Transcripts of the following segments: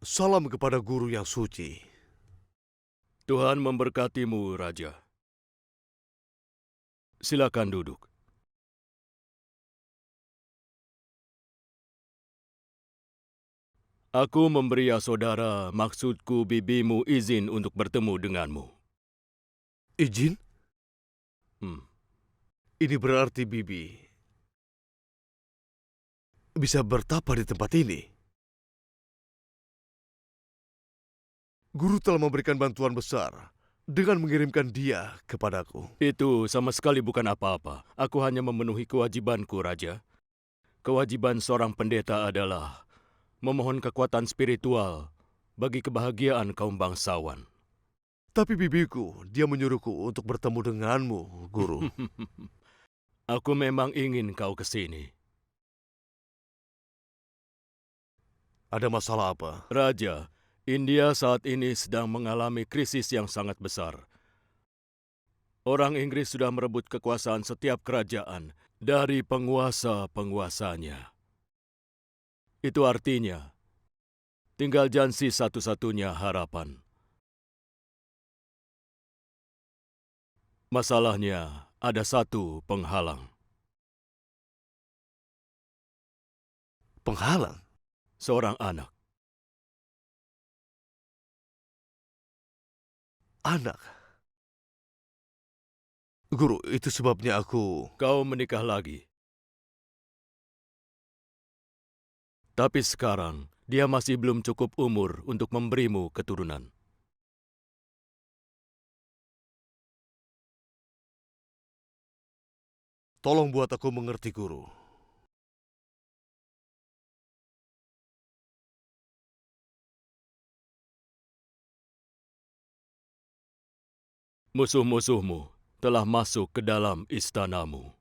Salam kepada guru yang suci. Tuhan memberkatimu, Raja. Silakan duduk. Aku memberi saudara, maksudku bibimu izin untuk bertemu denganmu. Izin? Hmm. Ini berarti Bibi bisa bertapa di tempat ini. Guru telah memberikan bantuan besar dengan mengirimkan dia kepadaku. Itu sama sekali bukan apa-apa. Aku hanya memenuhi kewajibanku, Raja. Kewajiban seorang pendeta adalah memohon kekuatan spiritual bagi kebahagiaan kaum bangsawan. Tapi bibiku, dia menyuruhku untuk bertemu denganmu, guru. Aku memang ingin kau ke sini. Ada masalah apa? Raja, India saat ini sedang mengalami krisis yang sangat besar. Orang Inggris sudah merebut kekuasaan setiap kerajaan dari penguasa-penguasanya. Itu artinya, tinggal Jansi satu-satunya harapan. Masalahnya, ada satu penghalang. Penghalang? Seorang anak. Anak? Guru, itu sebabnya aku... Kau menikah lagi. Tapi sekarang, dia masih belum cukup umur untuk memberimu keturunan. Tolong buat aku mengerti, guru. Musuh-musuhmu telah masuk ke dalam istanamu.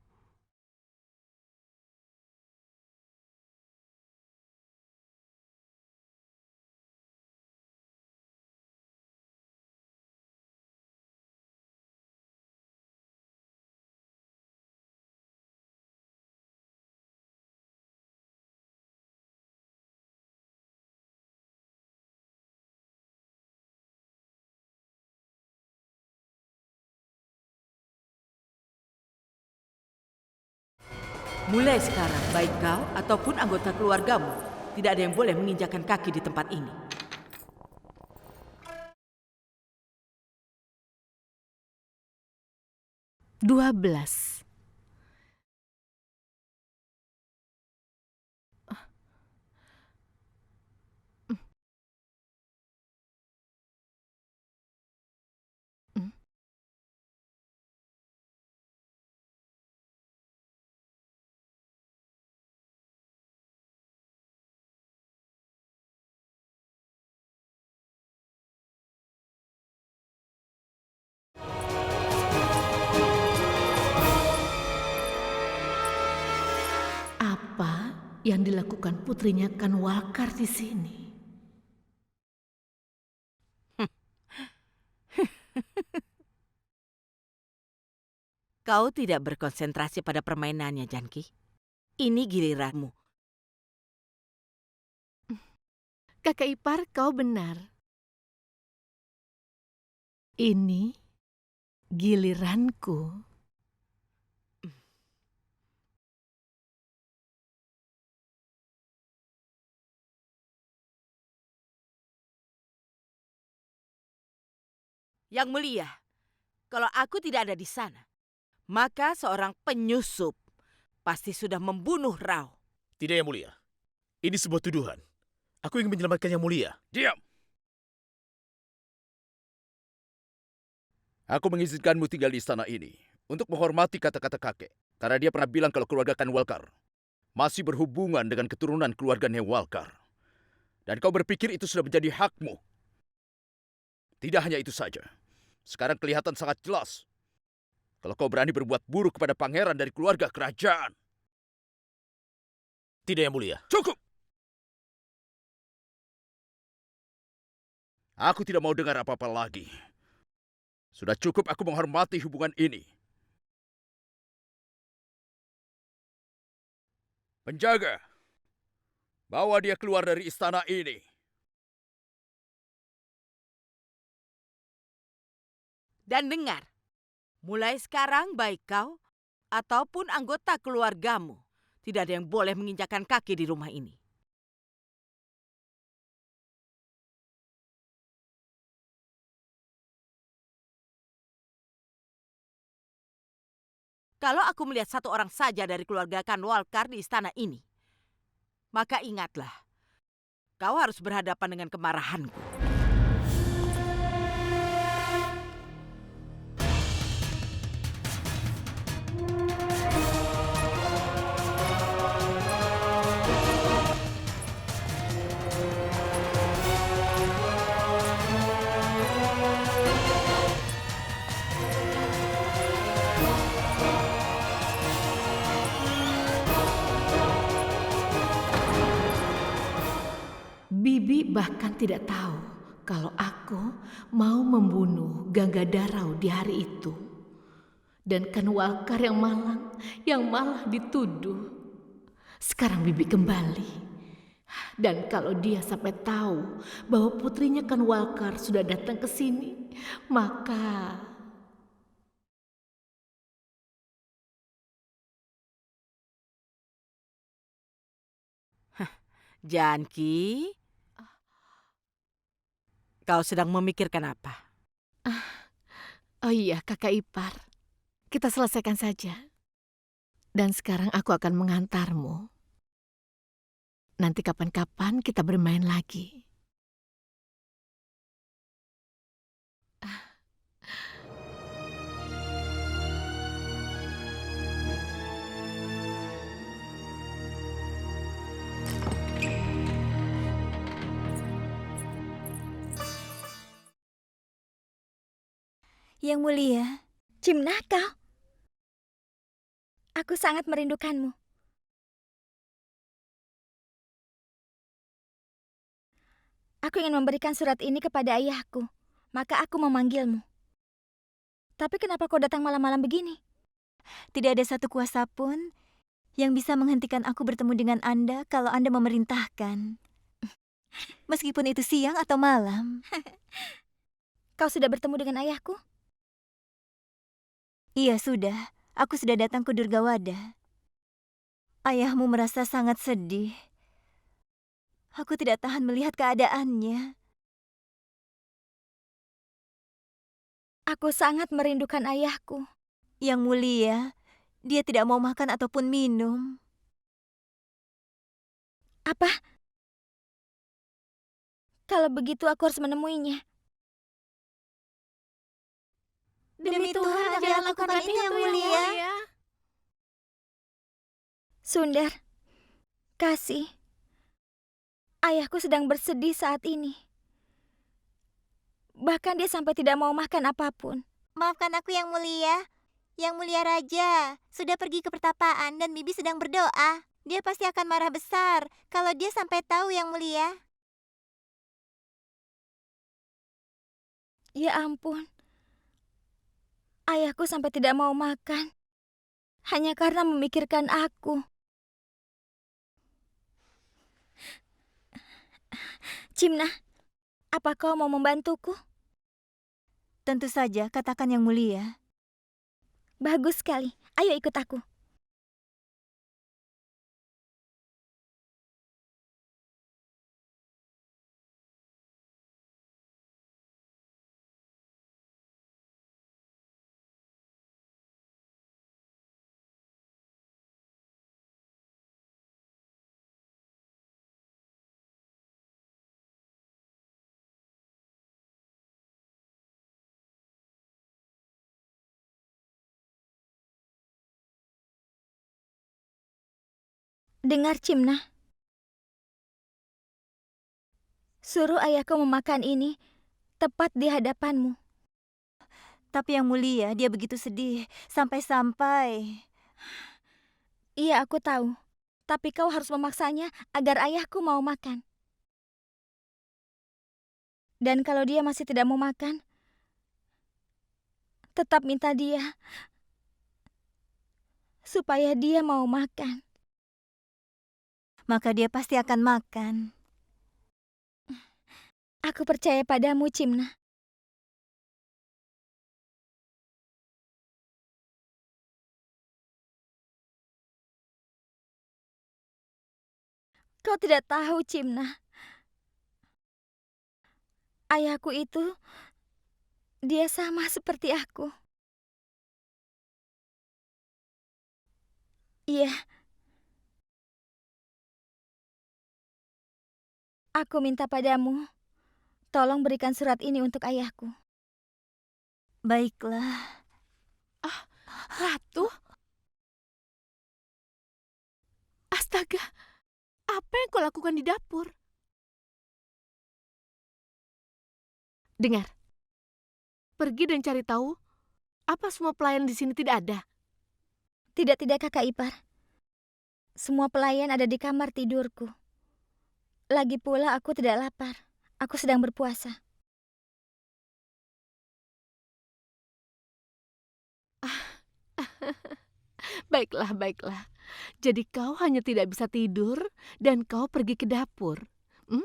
Mulai sekarang, baik kau ataupun anggota keluargamu, tidak ada yang boleh menginjakan kaki di tempat ini. Dua belas. Apa yang dilakukan putrinya Kanwalkar di sini? Kau tidak berkonsentrasi pada permainannya, Janki. Ini giliranmu. Kakak ipar, kau benar. Ini giliranku. Yang mulia, kalau aku tidak ada di sana, maka seorang penyusup pasti sudah membunuh Rao. Tidak, Yang Mulia. Ini sebuah tuduhan. Aku ingin menyelamatkan Yang Mulia. Diam! Aku mengizinkanmu tinggal di istana ini untuk menghormati kata-kata kakek. Karena dia pernah bilang kalau keluarga Kanwalkar masih berhubungan dengan keturunan keluarga Newalkar. Dan kau berpikir itu sudah menjadi hakmu. Tidak hanya itu saja. Sekarang kelihatan sangat jelas kalau kau berani berbuat buruk kepada pangeran dari keluarga kerajaan. Tidak, Yang Mulia. Cukup! Aku tidak mau dengar apa-apa lagi. Sudah cukup aku menghormati hubungan ini. Penjaga, bawa dia keluar dari istana ini. Dan dengar, mulai sekarang baik kau ataupun anggota keluargamu, tidak ada yang boleh menginjakan kaki di rumah ini. Kalau aku melihat satu orang saja dari keluarga Kanwalkar di istana ini, maka ingatlah, kau harus berhadapan dengan kemarahanku. Bibi bahkan tidak tahu kalau aku mau membunuh Ganggadarau di hari itu. Dan Kanwalkar yang malah dituduh. Sekarang Bibi kembali. Dan kalau dia sampai tahu bahwa putrinya Kanwalkar sudah datang ke sini, maka Janki, kau sedang memikirkan apa? oh iya, Kakak ipar. Kita selesaikan saja. Dan sekarang aku akan mengantarmu. Nanti kapan-kapan kita bermain lagi. Yang mulia, Cimnah kau. Aku sangat merindukanmu. Aku ingin memberikan surat ini kepada ayahku, maka aku memanggilmu. Tapi kenapa kau datang malam-malam begini? Tidak ada satu kuasa pun yang bisa menghentikan aku bertemu dengan Anda kalau Anda memerintahkan. Meskipun itu siang atau malam. Kau sudah bertemu dengan ayahku? Iya sudah, aku sudah datang ke Durgawada. Ayahmu merasa sangat sedih. Aku tidak tahan melihat keadaannya. Aku sangat merindukan ayahku. Yang mulia, dia tidak mau makan ataupun minum. Apa? Kalau begitu aku harus menemuinya. Demi Tuhan, jangan lakukan itu yang mulia. Sundar, Kasih, ayahku sedang bersedih saat ini. Bahkan dia sampai tidak mau makan apapun. Maafkan aku yang mulia. Yang mulia raja sudah pergi ke pertapaan dan Bibi sedang berdoa. Dia pasti akan marah besar kalau dia sampai tahu yang mulia. Ya ampun. Ayahku sampai tidak mau makan. Hanya karena memikirkan aku. Cimnah, apa kau mau membantuku? Tentu saja, katakan yang mulia. Bagus sekali. Ayo ikut aku. Dengar, Cimnah. Suruh ayahku memakan ini tepat di hadapanmu. Tapi yang mulia, dia begitu sedih. Sampai-sampai... Iya, aku tahu. Tapi kau harus memaksanya agar ayahku mau makan. Dan kalau dia masih tidak mau makan, tetap minta dia supaya dia mau makan. Maka dia pasti akan makan. Aku percaya padamu, Cimnah. Kau tidak tahu, Cimna. Ayahku itu, dia sama seperti aku. Iya. Aku minta padamu, tolong berikan surat ini untuk ayahku. Baiklah. Ratu? Astaga, apa yang kau lakukan di dapur? Dengar, pergi dan cari tahu apa semua pelayan di sini tidak ada. Tidak, Kakak ipar. Semua pelayan ada di kamar tidurku. Lagi pula aku tidak lapar. Aku sedang berpuasa. Baiklah, baiklah. Jadi kau hanya tidak bisa tidur dan kau pergi ke dapur. Hmm?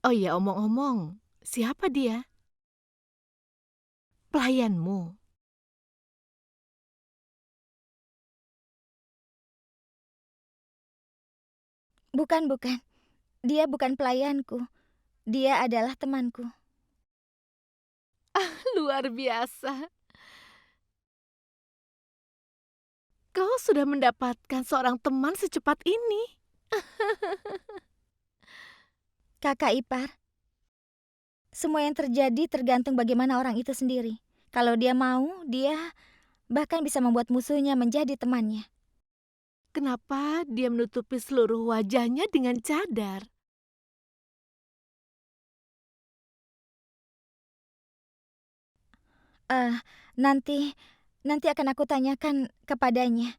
Oh iya, omong-omong, siapa dia? Pelayanmu. Bukan. Dia bukan pelayanku. Dia adalah temanku. Luar biasa. Kau sudah mendapatkan seorang teman secepat ini. Kakak ipar, semua yang terjadi tergantung bagaimana orang itu sendiri. Kalau dia mau, dia bahkan bisa membuat musuhnya menjadi temannya. Kenapa dia menutupi seluruh wajahnya dengan cadar? Nanti akan aku tanyakan kepadanya.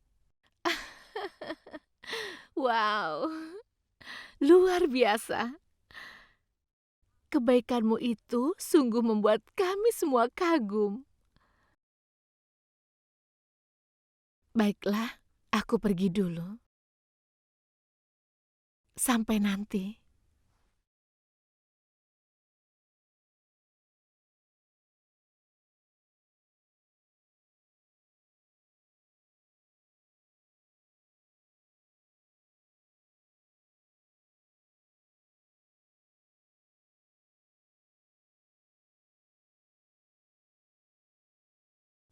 Wow, luar biasa. Kebaikanmu itu sungguh membuat kami semua kagum. Baiklah, aku pergi dulu. Sampai nanti.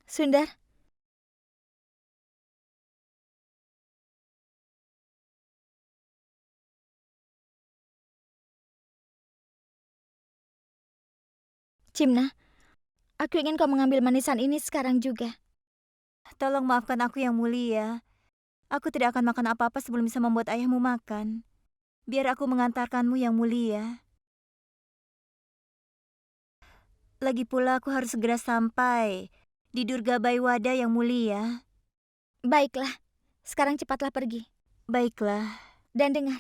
Sundar, Cimna, aku ingin kau mengambil manisan ini sekarang juga. Tolong maafkan aku yang mulia. Aku tidak akan makan apa-apa sebelum bisa membuat ayahmu makan. Biar aku mengantarkanmu yang mulia. Lagi pula aku harus segera sampai di Durga Baiwada yang mulia. Baiklah, sekarang cepatlah pergi. Baiklah. Dan dengar,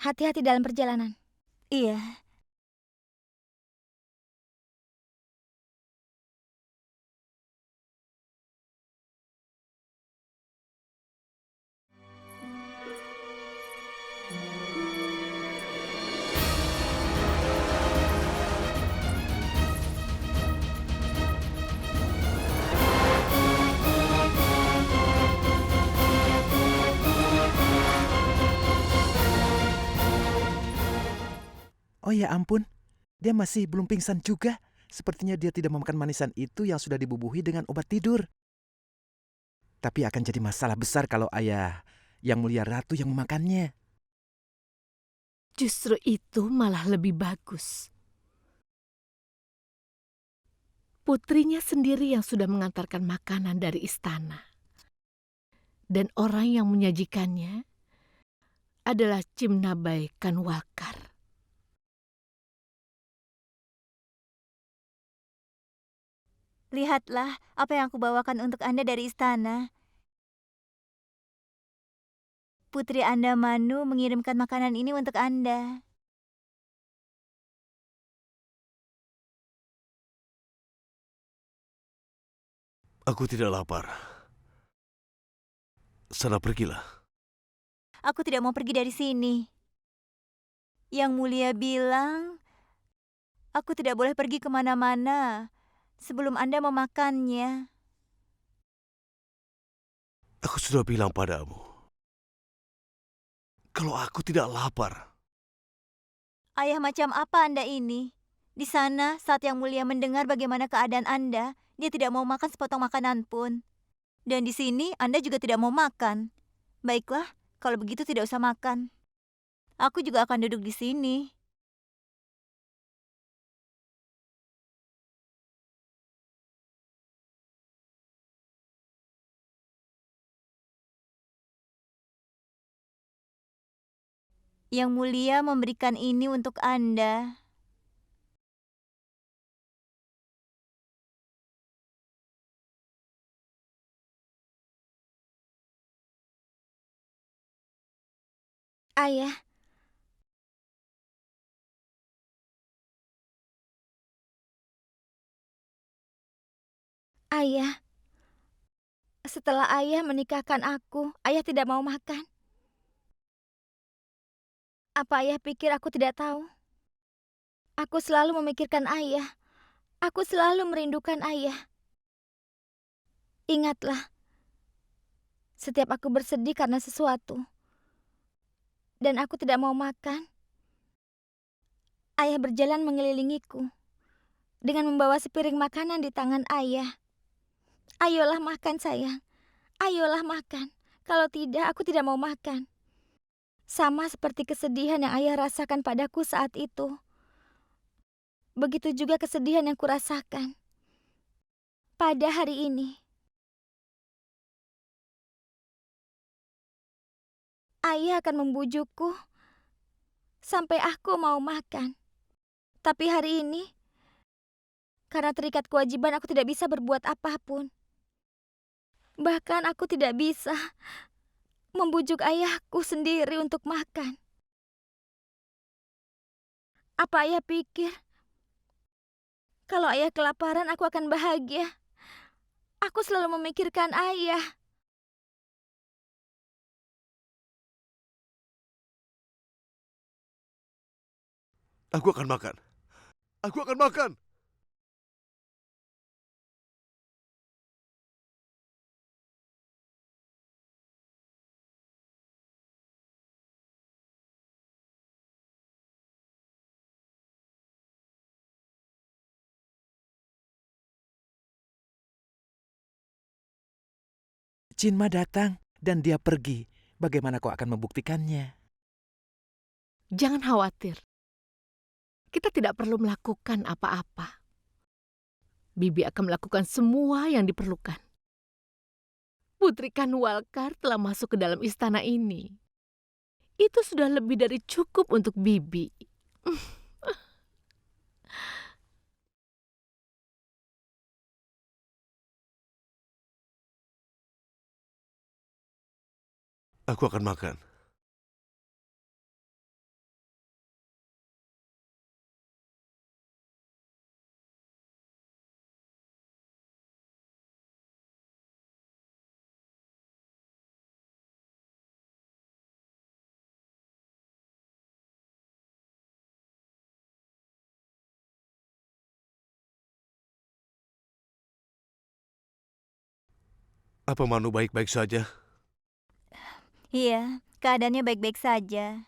hati-hati dalam perjalanan. Iya. Oh ya ampun, dia masih belum pingsan juga. Sepertinya dia tidak memakan manisan itu yang sudah dibubuhi dengan obat tidur. Tapi akan jadi masalah besar kalau ayah yang mulia ratu yang memakannya. Justru itu malah lebih bagus. Putrinya sendiri yang sudah mengantarkan makanan dari istana. Dan orang yang menyajikannya adalah Cimnabai Kanwalkar. Lihatlah apa yang aku bawakan untuk Anda dari istana. Putri Anda Manu mengirimkan makanan ini untuk Anda. Aku tidak lapar. Sana pergilah. Aku tidak mau pergi dari sini. Yang mulia bilang, aku tidak boleh pergi kemana-mana sebelum Anda memakannya. Aku sudah bilang padamu, kalau aku tidak lapar? Ayah macam apa Anda ini? Di sana, saat Yang Mulia mendengar bagaimana keadaan Anda, dia tidak mau makan sepotong makanan pun. Dan di sini, Anda juga tidak mau makan. Baiklah, kalau begitu tidak usah makan. Aku juga akan duduk di sini. Yang Mulia memberikan ini untuk Anda. Ayah, ayah, setelah ayah menikahkan aku, ayah tidak mau makan. Apa ayah pikir aku tidak tahu? Aku selalu memikirkan ayah. Aku selalu merindukan ayah. Ingatlah, setiap aku bersedih karena sesuatu, dan aku tidak mau makan, ayah berjalan mengelilingiku dengan membawa sepiring makanan di tangan ayah. Ayolah makan sayang, ayolah makan. Kalau tidak, aku tidak mau makan. Sama seperti kesedihan yang ayah rasakan padaku saat itu. Begitu juga kesedihan yang kurasakan pada hari ini. Ayah akan membujukku sampai aku mau makan. Tapi hari ini, karena terikat kewajiban, aku tidak bisa berbuat apapun. Bahkan aku tidak bisa membujuk ayahku sendiri untuk makan. Apa ayah pikir kalau ayah kelaparan aku akan bahagia? Aku selalu memikirkan ayah. Aku akan makan. Aku akan makan. Jinma datang dan dia pergi. Bagaimana kau akan membuktikannya? Jangan khawatir. Kita tidak perlu melakukan apa-apa. Bibi akan melakukan semua yang diperlukan. Putri Kanwalkar telah masuk ke dalam istana ini. Itu sudah lebih dari cukup untuk Bibi. Aku akan makan. Apa Manu baik-baik saja? Iya, keadaannya baik-baik saja.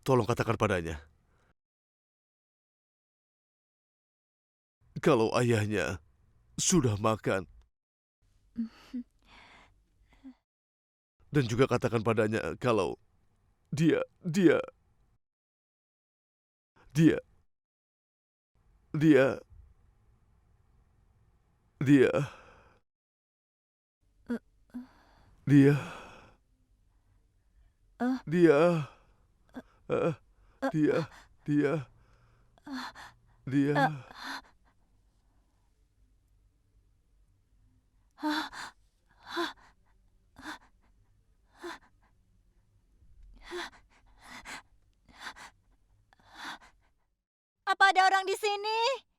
Tolong katakan padanya. Kalau ayahnya sudah makan. Dan juga katakan padanya kalau dia, dia, dia, dia, dia, dia, dia, dia, dia. Apa ada orang di sini?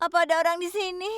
Apa ada orang di sini?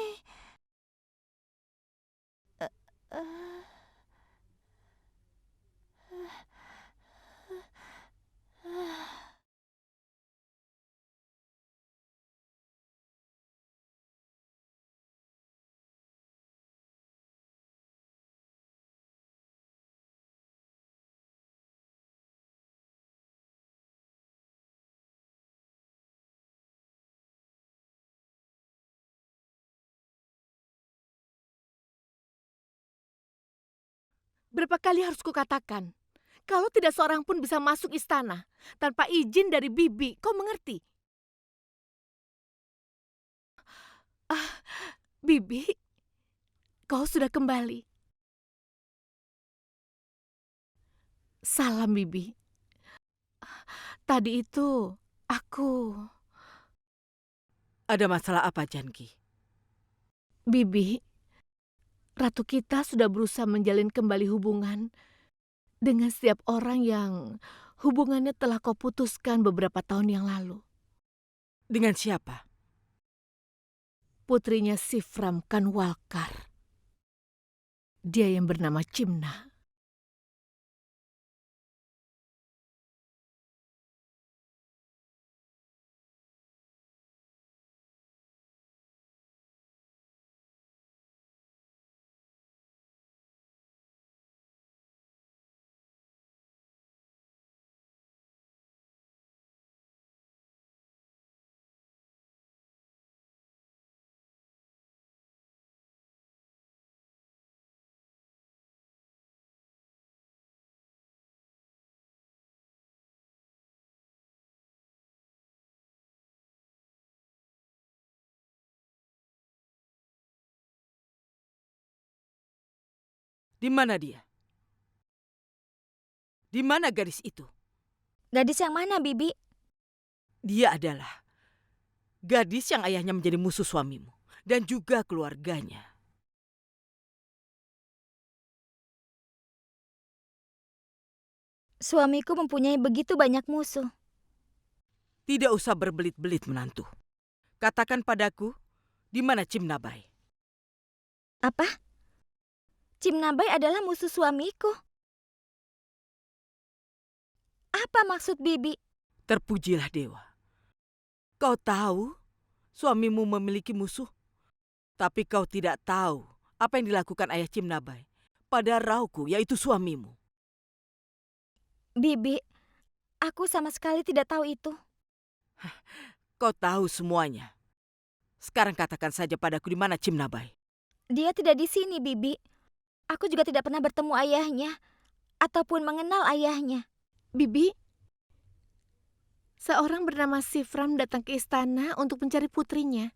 Berapa kali harus kukatakan, kalau tidak seorang pun bisa masuk istana tanpa izin dari bibi, kau mengerti? Ah, bibi, kau sudah kembali. Salam, bibi. Tadi itu aku... Ada masalah apa, Janki? Bibi, ratu kita sudah berusaha menjalin kembali hubungan dengan setiap orang yang hubungannya telah kau putuskan beberapa tahun yang lalu. Dengan siapa? Putrinya Sifram Kanwalkar. Dia yang bernama Cimna. Di mana dia? Di mana gadis itu? Gadis yang mana, Bibi? Dia adalah gadis yang ayahnya menjadi musuh suamimu dan juga keluarganya. Suamiku mempunyai begitu banyak musuh. Tidak usah berbelit-belit, menantu. Katakan padaku, di mana Cimnabai? Apa? Cimnabai adalah musuh suamiku. Apa maksud Bibi? Terpujilah dewa. Kau tahu suamimu memiliki musuh, tapi kau tidak tahu apa yang dilakukan ayah Cimnabai pada Rauku, yaitu suamimu. Bibi, aku sama sekali tidak tahu itu. Kau tahu semuanya. Sekarang katakan saja padaku di mana Cimnabai. Dia tidak di sini, Bibi. Aku juga tidak pernah bertemu ayahnya ataupun mengenal ayahnya. Bibi, seorang bernama Sifram datang ke istana untuk mencari putrinya.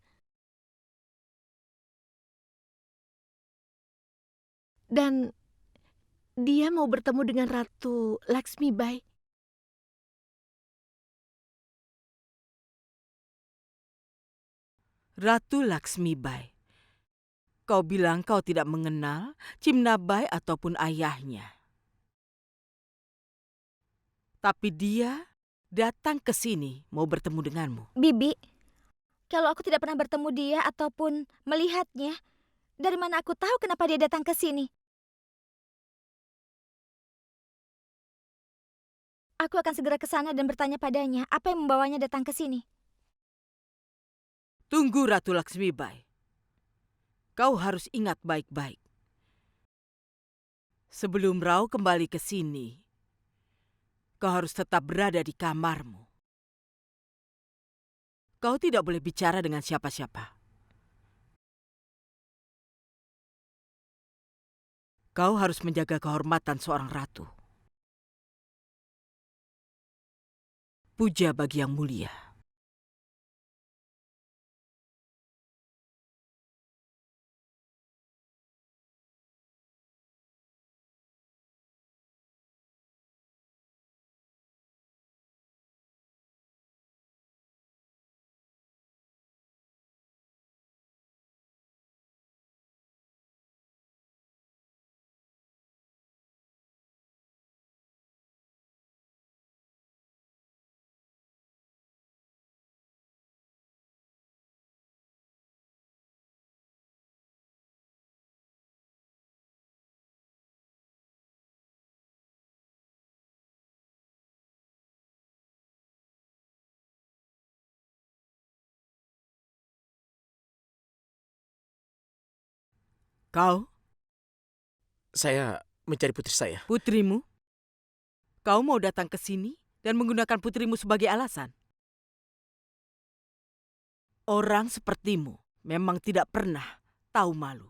Dan dia mau bertemu dengan Ratu Laksmibai. Ratu Laksmibai. Kau bilang kau tidak mengenal Cimnabai ataupun ayahnya. Tapi dia datang ke sini mau bertemu denganmu. Bibi, kalau aku tidak pernah bertemu dia ataupun melihatnya, dari mana aku tahu kenapa dia datang ke sini? Aku akan segera ke sana dan bertanya padanya apa yang membawanya datang ke sini. Tunggu, Ratu Laksmibai. Kau harus ingat baik-baik. Sebelum Rao kembali ke sini, kau harus tetap berada di kamarmu. Kau tidak boleh bicara dengan siapa-siapa. Kau harus menjaga kehormatan seorang ratu. Puja bagi yang mulia. Kau, Saya mencari putri saya. putrimu? Kau mau datang ke sini dan menggunakan putrimu sebagai alasan? Orang sepertimu memang tidak pernah tahu malu.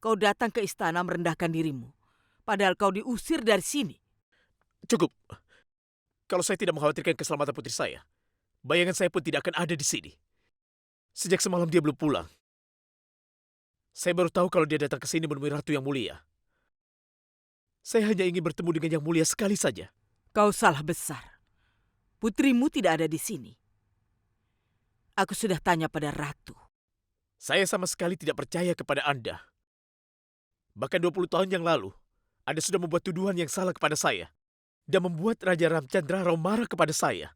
Kau datang ke istana merendahkan dirimu, padahal kau diusir dari sini. Cukup. Kalau saya tidak mengkhawatirkan keselamatan putri saya, bayangan saya pun tidak akan ada di sini. Sejak semalam dia belum pulang. Saya baru tahu kalau dia datang ke sini menemui Ratu yang mulia. Saya hanya ingin bertemu dengan yang mulia sekali saja. Kau salah besar. Putrimu tidak ada di sini. Aku sudah tanya pada Ratu. Saya sama sekali tidak percaya kepada Anda. Bahkan 20 tahun yang lalu, Anda sudah membuat tuduhan yang salah kepada saya dan membuat Raja Ramcandra Rao marah kepada saya.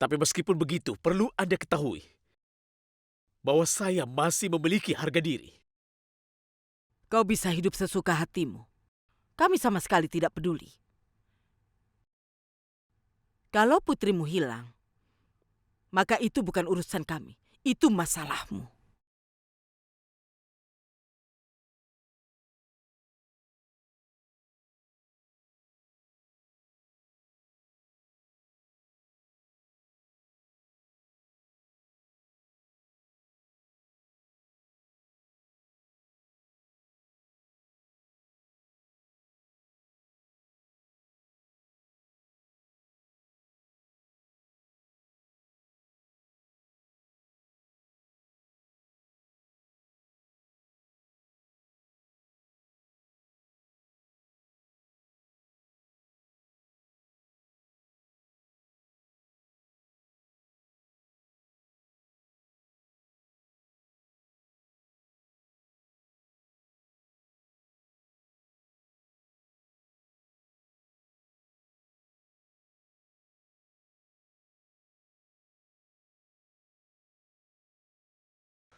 Tapi meskipun begitu, perlu Anda ketahui bahwa saya masih memiliki harga diri. Kau bisa hidup sesuka hatimu. Kami sama sekali tidak peduli. Kalau putrimu hilang, maka itu bukan urusan kami. Itu masalahmu.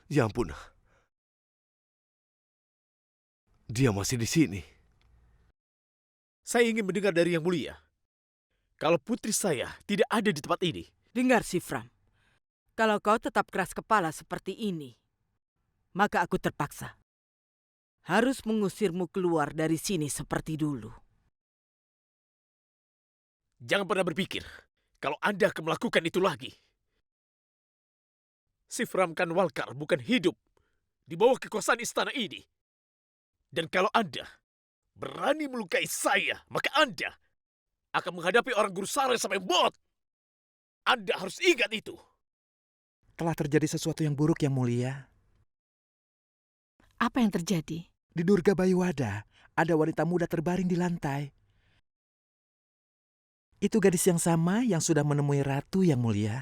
Ya ampun. Dia masih di sini. Saya ingin mendengar dari yang mulia. Kalau putri saya tidak ada di tempat ini, Dengar, Sifram. Kalau kau tetap keras kepala seperti ini, maka aku terpaksa harus mengusirmu keluar dari sini seperti dulu. jangan pernah berpikir kalau Anda akan melakukan itu lagi. Sifram Kanwalkar bukan hidup di bawah kekuasaan istana ini. Dan kalau Anda berani melukai saya, maka Anda akan menghadapi orang Guru Sara sampai bot. Anda harus ingat itu. Telah terjadi sesuatu yang buruk, Yang Mulia. Apa yang terjadi? Di Durga Bayuwada, ada wanita muda terbaring di lantai. Itu gadis yang sama yang sudah menemui Ratu, Yang Mulia.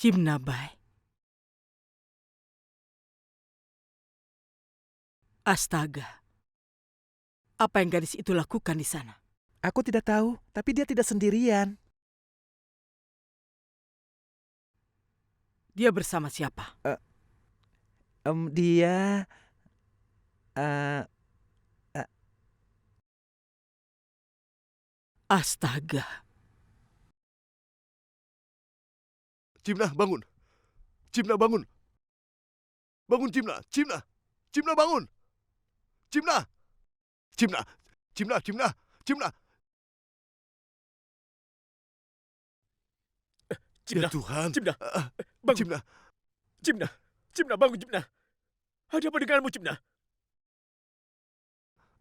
Cimnabai. Astaga. Apa yang gadis itu lakukan di sana? Aku tidak tahu, tapi dia tidak sendirian. Dia bersama siapa? Dia... Astaga. Cimna, bangun. Cimna, bangun. Bangun, Cimna. Cimna. Cimna, bangun. Cimna. Cimna. Cimna, Cimna. Cimna. Cimna, Ya Tuhan. Cimna, bangun. Cimna. Cimna, Cimna, bangun Cimna. Ada apa denganmu Cimna?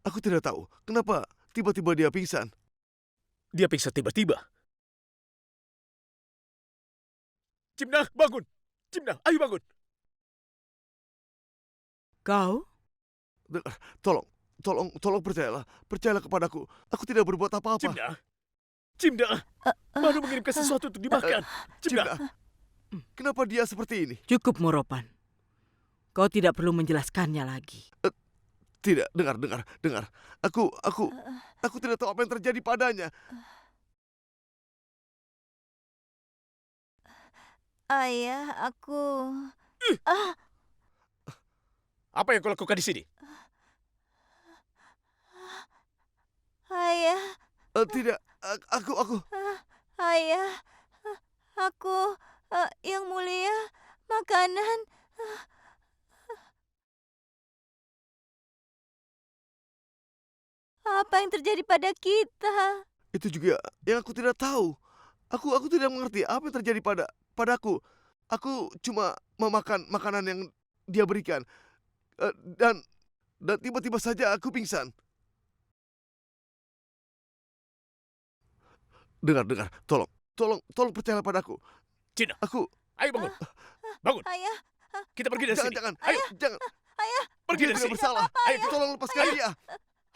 Aku tidak tahu kenapa tiba-tiba dia pingsan. Dia pingsan tiba-tiba. Cimna, bangun. Cimna, ayo bangun. Kau? Dengar, tolong percayalah. Percayalah kepadaku. Aku tidak berbuat apa-apa. Cimna, Cimna, baru mengirimkan sesuatu untuk dimakan. Cimna, Cimna. Kenapa dia seperti ini? Cukup, Moropan. Kau tidak perlu menjelaskannya lagi. Tidak, dengar. Aku tidak tahu apa yang terjadi padanya. Ayah, aku... apa yang kau lakukan di sini? Ayah, Tidak, aku. ayah, aku... Yang Mulia Makanan. Apa yang terjadi pada kita? Itu juga yang aku tidak tahu. Aku tidak mengerti apa yang terjadi padaku. Aku cuma memakan makanan yang dia berikan. Eh, dan tiba-tiba saja aku pingsan. Dengar, tolong percayalah padaku. Cina, Aku ayo bangun. Bangun. Ayah, Kita pergi dari sini. jangan, Ayo, jangan. ayah, pergi Dia dari tidak sini. bersalah. Ayo, Tolong lepaskan dia.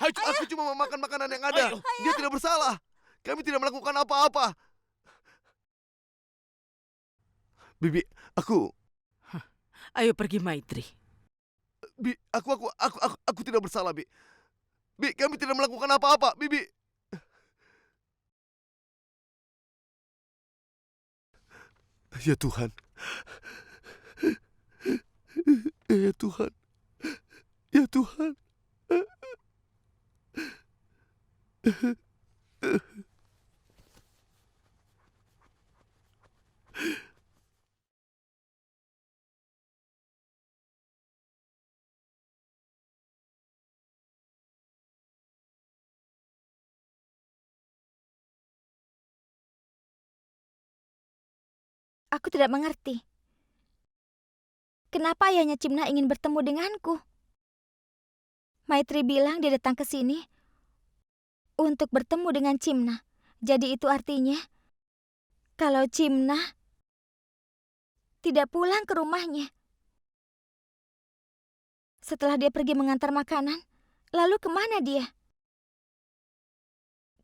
Ayo, Aku cuma memakan makanan yang ada. Ayo. Dia tidak bersalah. Kami tidak melakukan apa-apa. Bibi, Ayo pergi, Maitri. aku tidak bersalah, Bi. Bi, kami tidak melakukan apa-apa, Bibi. Ya Tuhan. Ya Tuhan. Ya Tuhan. Aku tidak mengerti. Kenapa ayahnya Cimna ingin bertemu denganku? Maitri bilang dia datang ke sini untuk bertemu dengan Cimna. Jadi itu artinya kalau Cimna tidak pulang ke rumahnya. Setelah dia pergi mengantar makanan, lalu kemana dia?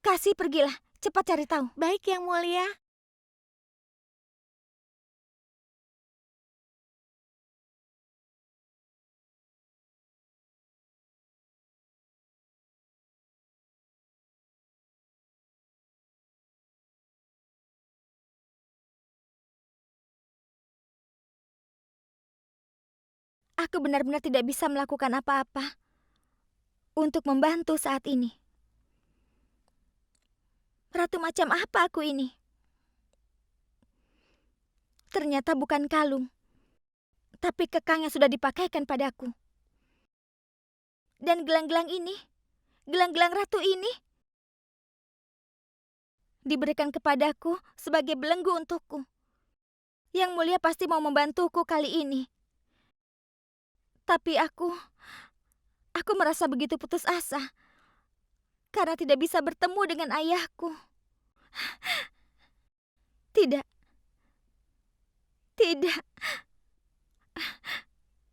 Kasih, pergilah, cepat cari tahu. baik Yang Mulia. Aku benar-benar tidak bisa melakukan apa-apa untuk membantu saat ini. Ratu macam apa aku ini? Ternyata bukan kalung, tapi kekang yang sudah dipakaikan padaku. Dan gelang-gelang ini, gelang-gelang ratu ini, diberikan kepadaku sebagai belenggu untukku. Yang Mulia pasti mau membantuku kali ini. Tapi aku merasa begitu putus asa karena tidak bisa bertemu dengan ayahku. Tidak.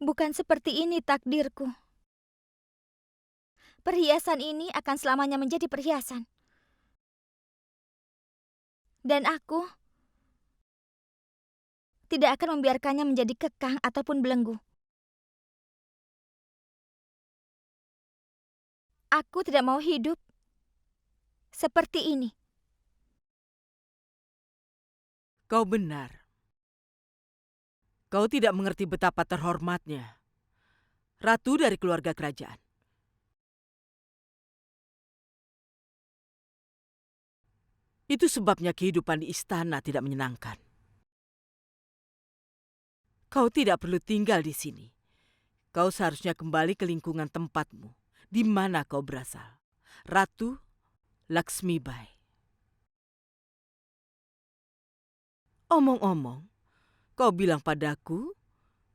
Bukan seperti ini takdirku. Perhiasan ini akan selamanya menjadi perhiasan. Dan aku tidak akan membiarkannya menjadi kekang ataupun belenggu. Aku tidak mau hidup seperti ini. Kau benar. Kau tidak mengerti betapa terhormatnya ratu dari keluarga kerajaan. Itu sebabnya kehidupan di istana tidak menyenangkan. Kau tidak perlu tinggal di sini. Kau seharusnya kembali ke lingkungan tempatmu, di mana kau berasal. Ratu Laksmibai. Omong-omong, kau bilang padaku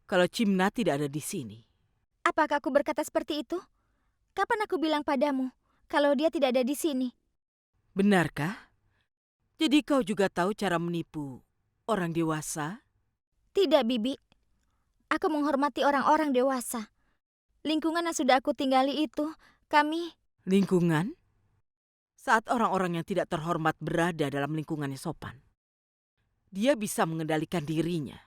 kalau Cimna tidak ada di sini. Apakah aku berkata seperti itu? Kapan aku bilang padamu kalau dia tidak ada di sini? Benarkah? Jadi kau juga tahu cara menipu orang dewasa? Tidak, Bibi. Aku menghormati orang-orang dewasa. Lingkungan yang sudah aku tinggali itu, kami... Lingkungan? Saat orang-orang yang tidak terhormat berada dalam lingkungan yang sopan, dia bisa mengendalikan dirinya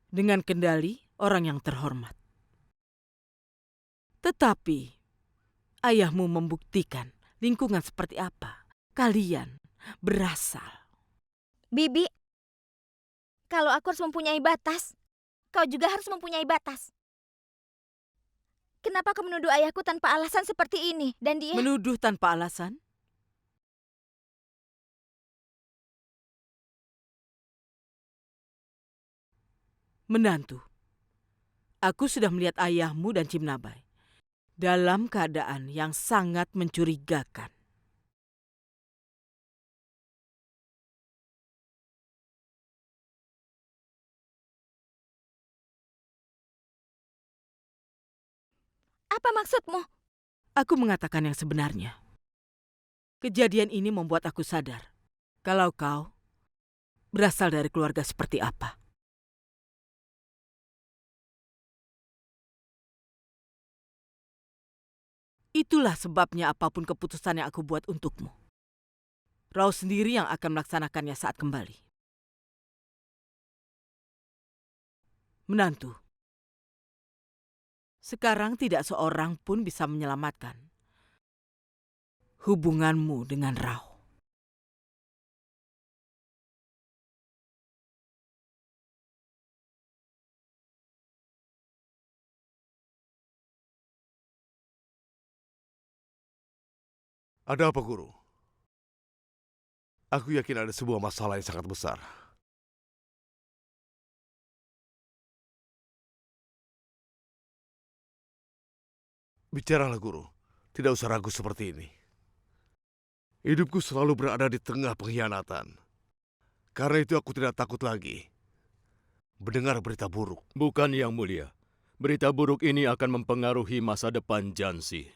dengan kendali orang yang terhormat. Tetapi ayahmu membuktikan lingkungan seperti apa kalian berasal. Bibi, kalau aku harus mempunyai batas, kau juga harus mempunyai batas. Kenapa kau menuduh ayahku tanpa alasan seperti ini? Dan dia... Menuduh tanpa alasan? Menantu, aku sudah melihat ayahmu dan Cimnabai dalam keadaan yang sangat mencurigakan. Apa maksudmu? Aku mengatakan yang sebenarnya. Kejadian ini membuat aku sadar kalau kau berasal dari keluarga seperti apa. Itulah sebabnya apapun keputusan yang aku buat untukmu, Rao sendiri yang akan melaksanakannya saat kembali. Menantu, sekarang tidak seorang pun bisa menyelamatkan hubunganmu dengan Rao. Ada apa, Guru? Aku yakin ada sebuah masalah yang sangat besar. Bicaralah, Guru. Tidak usah ragu seperti ini. Hidupku selalu berada di tengah pengkhianatan. Karena itu aku tidak takut lagi mendengar berita buruk. Bukan, Yang Mulia. Berita buruk ini akan mempengaruhi masa depan Jansi.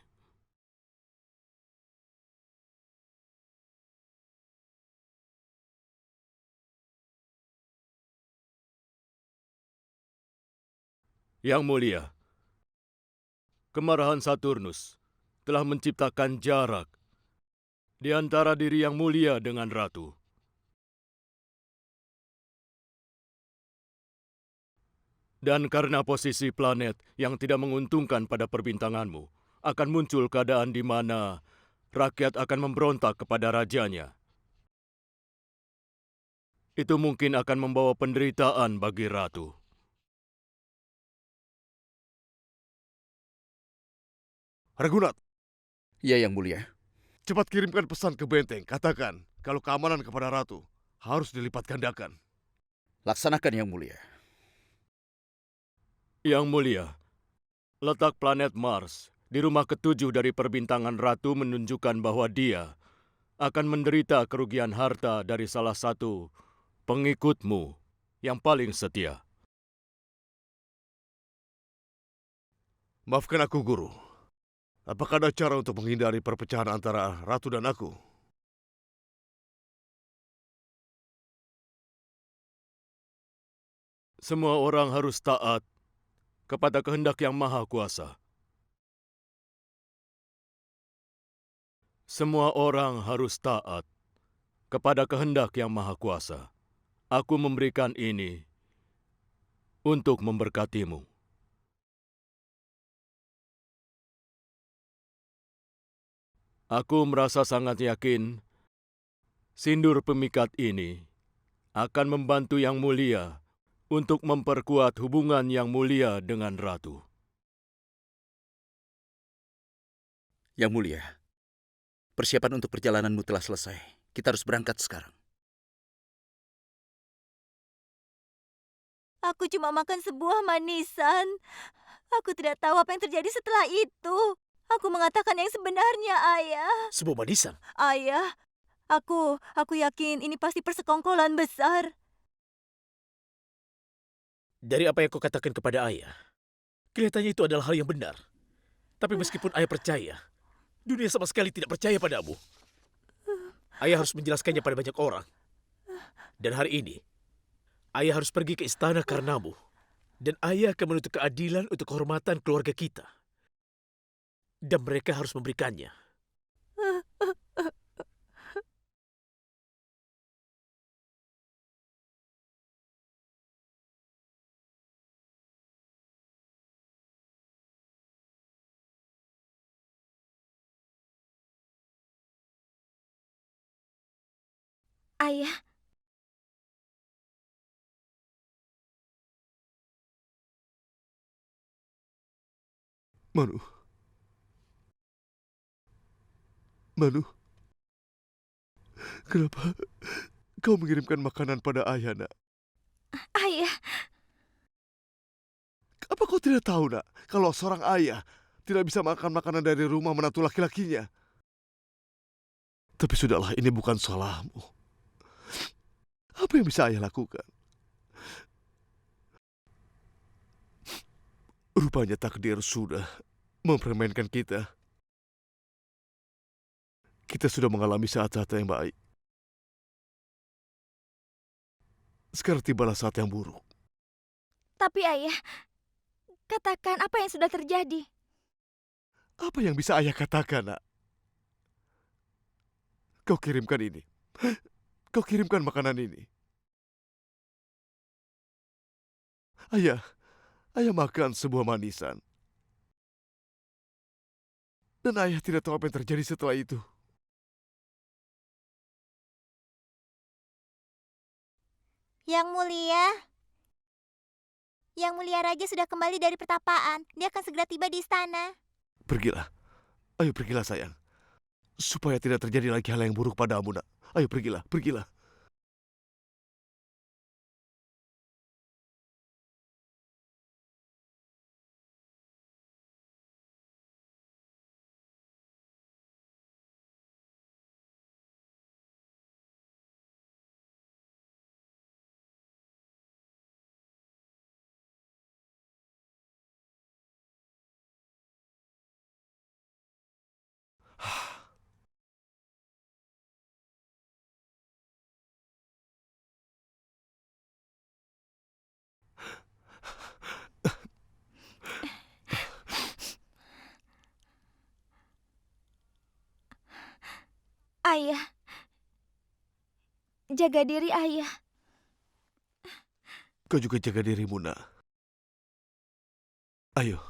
Yang Mulia, kemarahan Saturnus telah menciptakan jarak di antara diri Yang Mulia dengan Ratu. Dan karena posisi planet yang tidak menguntungkan pada perbintanganmu, akan muncul keadaan di mana rakyat akan memberontak kepada rajanya. Itu mungkin akan membawa penderitaan bagi Ratu. Ragunat, Ya, Yang Mulia. cepat kirimkan pesan ke benteng. Katakan kalau keamanan kepada Ratu harus dilipat gandakan. Laksanakan, Yang Mulia. Yang Mulia, letak planet Mars di rumah ketujuh dari perbintangan Ratu menunjukkan bahwa dia akan menderita kerugian harta dari salah satu pengikutmu yang paling setia. Maafkan aku, Guru. Apakah ada cara untuk menghindari perpecahan antara Ratu dan aku? Semua orang harus taat kepada kehendak Yang Maha Kuasa. Semua orang harus taat kepada kehendak Yang Maha Kuasa. Aku memberikan ini untuk memberkatimu. Aku merasa sangat yakin sindur pemikat ini akan membantu Yang Mulia untuk memperkuat hubungan Yang Mulia dengan Ratu. Yang Mulia, persiapan untuk perjalananmu telah selesai. Kita harus berangkat sekarang. Aku cuma makan sebuah manisan. Aku tidak tahu apa yang terjadi setelah itu. Aku mengatakan yang sebenarnya, Ayah. Sebuah manisan. Ayah, aku yakin ini pasti persekongkolan besar. Dari apa yang kau katakan kepada ayah, kelihatannya itu adalah hal yang benar. Tapi meskipun ayah percaya, dunia sama sekali tidak percaya padamu. Ayah harus menjelaskannya pada banyak orang. Dan hari ini, ayah harus pergi ke istana karenamu. Dan ayah akan menuntut keadilan untuk kehormatan keluarga kita. Dan mereka harus memberikannya. Ayah, Manu. Manu. Kenapa kau mengirimkan makanan pada ayah, nak? ayah, Apa kau tidak tahu, nak, kalau seorang ayah tidak bisa makan makanan dari rumah menantu laki-lakinya? Tapi sudahlah, ini bukan salahmu. Apa yang bisa ayah lakukan? Rupanya takdir sudah mempermainkan kita. Kita sudah mengalami saat-saat yang baik. Sekarang tibalah saat yang buruk. Tapi ayah, katakan apa yang sudah terjadi. Apa yang bisa ayah katakan, nak? Kau kirimkan ini. Kau kirimkan makanan ini. Ayah makan sebuah manisan. Dan ayah tidak tahu apa yang terjadi setelah itu. Yang mulia raja sudah kembali dari pertapaan. Dia akan segera tiba di istana. Pergilah. Ayo pergilah, sayang. Supaya tidak terjadi lagi hal yang buruk padamu, nak. Ayo pergilah, pergilah. Ayah, jaga diri ayah. Kau juga jaga dirimu, nak. Ayo.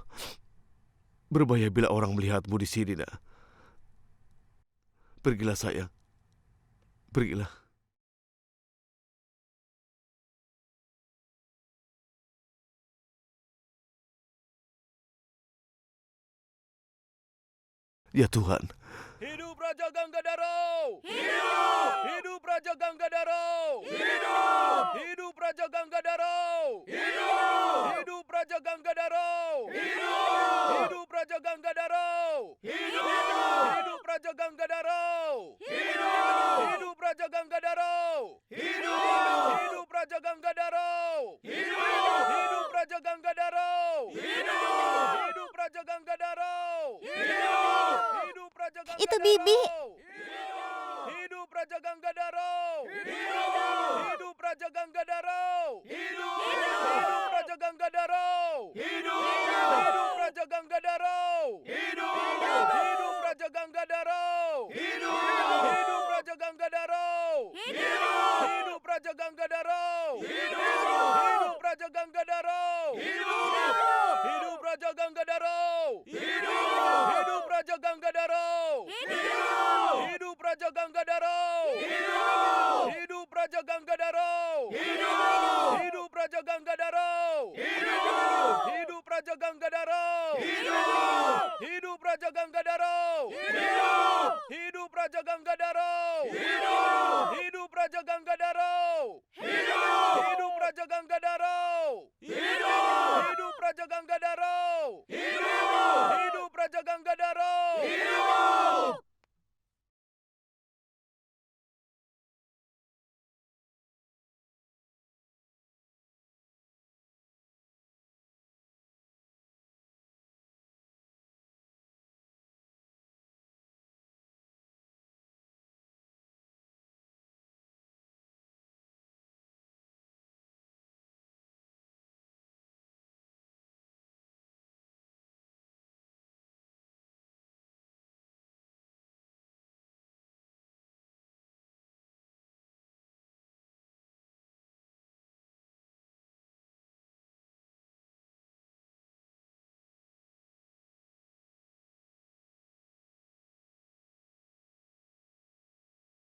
Berbahaya bila orang melihatmu di sini, nak. Pergilah, sayang. Pergilah. Ya Tuhan. Hidup Raja Ganggadaro! Hidup! Hidup Raja Ganggadaro! Hidup! Hidup Raja Ganggadaro! Hidup! Hidup Raja Ganggadaro! Hidup! Hidup Raja Ganggadaro! Hidup! Hidup Raja Ganggadaro! Hidup! Hidup Raja Ganggadaro! Hidup! Hidup Raja Ganggadaro! Hidup! Hidup Raja Ganggadaro! Hidup! Hidup Raja Ganggadaro! Hidup! Hidup Raja Ganggadaro! Itu Bibi. Hidup Raja Ganggadaro! Hidup Raja Ganggadaro! Hidup Raja Ganggadaro! Hidup Raja Ganggadaro! Hidup Raja Ganggadaro! Hidup Raja Ganggadaro! Hidup Raja Ganggadaro! Hidup Raja Ganggadaro! Hidup Raja Ganggadaro! Hidup Raja Ganggadaro! Hidup Raja Ganggadaro! Hidup Raja Ganggadaro! Hidup Raja Ganggadaro! Hidup Raja Ganggadaro! Hidup Raja Ganggadaro! Hidup Raja Ganggadaro! Hidup Raja Ganggadaro! Hidup Raja Ganggadaro! Hidup Raja Ganggadaro!